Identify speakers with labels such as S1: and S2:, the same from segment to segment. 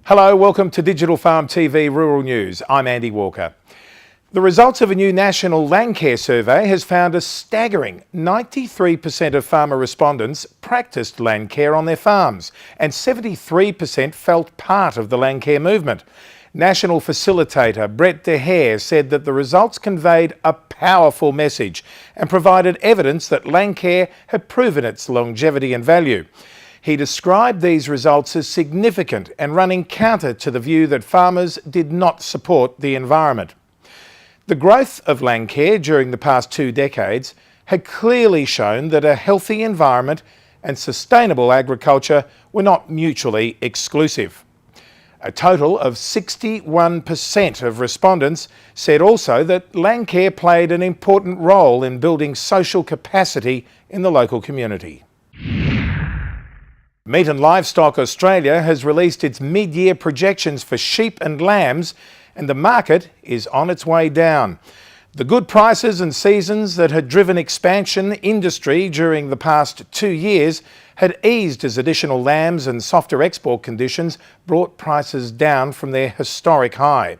S1: Hello, welcome to Digital Farm TV Rural News. I'm Andy Walker. The results of a new national Landcare survey has found a staggering 93% of farmer respondents practiced Landcare on their farms and 73% felt part of the Landcare movement. National facilitator Brett De Hare said that the results conveyed a powerful message and provided evidence that Landcare had proven its longevity and value. He described these results as significant and running counter to the view that farmers did not support the environment. The growth of Landcare during the past 2 decades had clearly shown that a healthy environment and sustainable agriculture were not mutually exclusive. A total of 61% of respondents said also that Landcare played an important role in building social capacity in the local community. Meat and Livestock Australia has released its mid-year projections for sheep and lambs, and the market is on its way down. The good prices and seasons that had driven expansion industry during the past 2 years had eased as additional lambs and softer export conditions brought prices down from their historic high.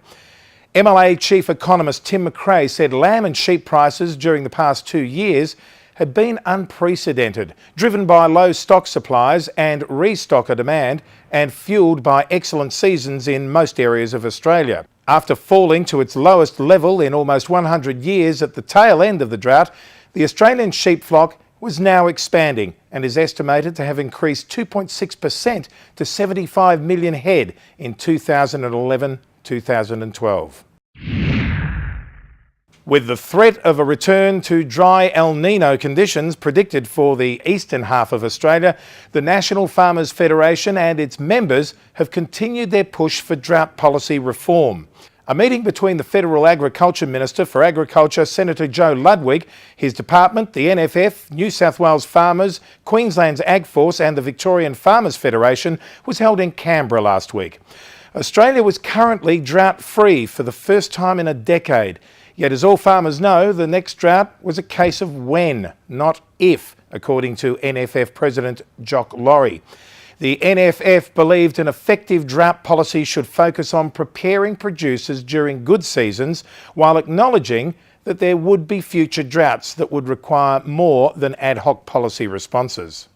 S1: MLA Chief Economist Tim McRae said lamb and sheep prices during the past 2 years had been unprecedented, driven by low stock supplies and restocker demand and fuelled by excellent seasons in most areas of Australia. After falling to its lowest level in almost 100 years at the tail end of the drought, the Australian sheep flock was now expanding and is estimated to have increased 2.6% to 75 million head in 2011-2012. With the threat of a return to dry El Nino conditions predicted for the eastern half of Australia, the National Farmers Federation and its members have continued their push for drought policy reform. A meeting between the Federal Agriculture Minister for Agriculture, Senator Joe Ludwig, his department, the NFF, New South Wales Farmers, Queensland's AgForce and the Victorian Farmers Federation was held in Canberra last week. Australia was currently drought-free for the first time in a decade. Yet, as all farmers know, the next drought was a case of when, not if, according to NFF President Jock Laurie. The NFF believed an effective drought policy should focus on preparing producers during good seasons while acknowledging that there would be future droughts that would require more than ad hoc policy responses.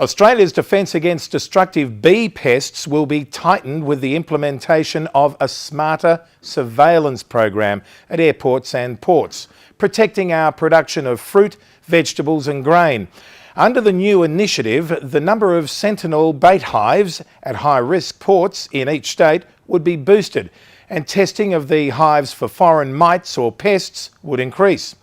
S1: Australia's defence against destructive bee pests will be tightened with the implementation of a smarter surveillance program at airports and ports, protecting our production of fruit, vegetables and grain. Under the new initiative, the number of Sentinel bait hives at high-risk ports in each state would be boosted, and testing of the hives for foreign mites or pests would increase.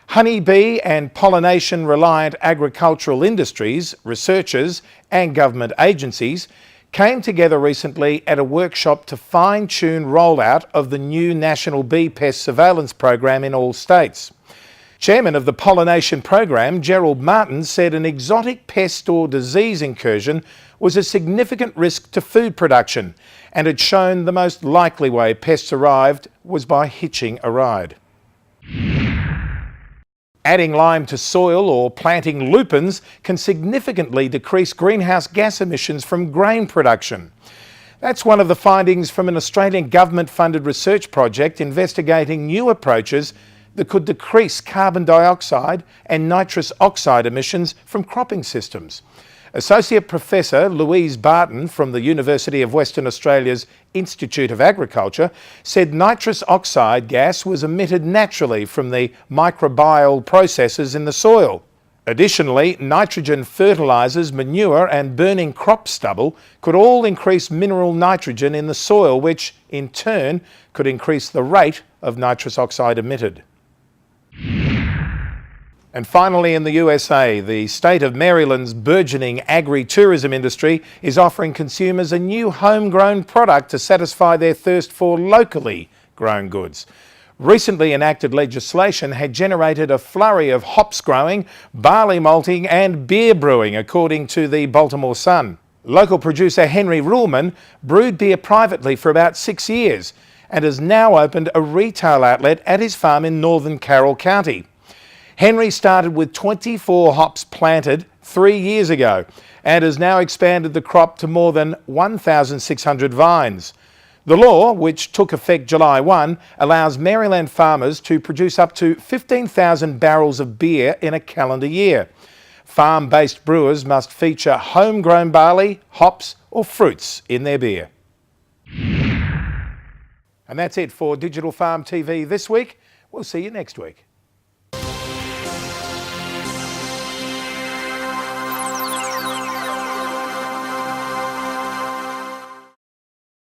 S1: Honeybee and pollination-reliant agricultural industries, researchers and government agencies came together recently at a workshop to fine-tune rollout of the new National Bee Pest Surveillance Program in all states. Chairman of the Pollination Program, Gerald Martin, said an exotic pest or disease incursion was a significant risk to food production and had shown the most likely way pests arrived was by hitching a ride. Adding lime to soil or planting lupins can significantly decrease greenhouse gas emissions from grain production. That's one of the findings from an Australian government-funded research project investigating new approaches that could decrease carbon dioxide and nitrous oxide emissions from cropping systems. Associate Professor Louise Barton from the University of Western Australia's Institute of Agriculture said nitrous oxide gas was emitted naturally from the microbial processes in the soil. Additionally, nitrogen fertilisers, manure and burning crop stubble could all increase mineral nitrogen in the soil, which in turn could increase the rate of nitrous oxide emitted. And finally, in the USA, the state of Maryland's burgeoning agri-tourism industry is offering consumers a new homegrown product to satisfy their thirst for locally grown goods. Recently enacted legislation had generated a flurry of hops growing, barley malting and beer brewing, according to the Baltimore Sun. Local producer Henry Ruhlman brewed beer privately for about 6 years and has now opened a retail outlet at his farm in northern Carroll County. Henry started with 24 hops planted 3 years ago and has now expanded the crop to more than 1,600 vines. The law, which took effect July 1, allows Maryland farmers to produce up to 15,000 barrels of beer in a calendar year. Farm-based brewers must feature homegrown barley, hops or fruits in their beer. And that's it for Digital Farm TV this week. We'll see you next week.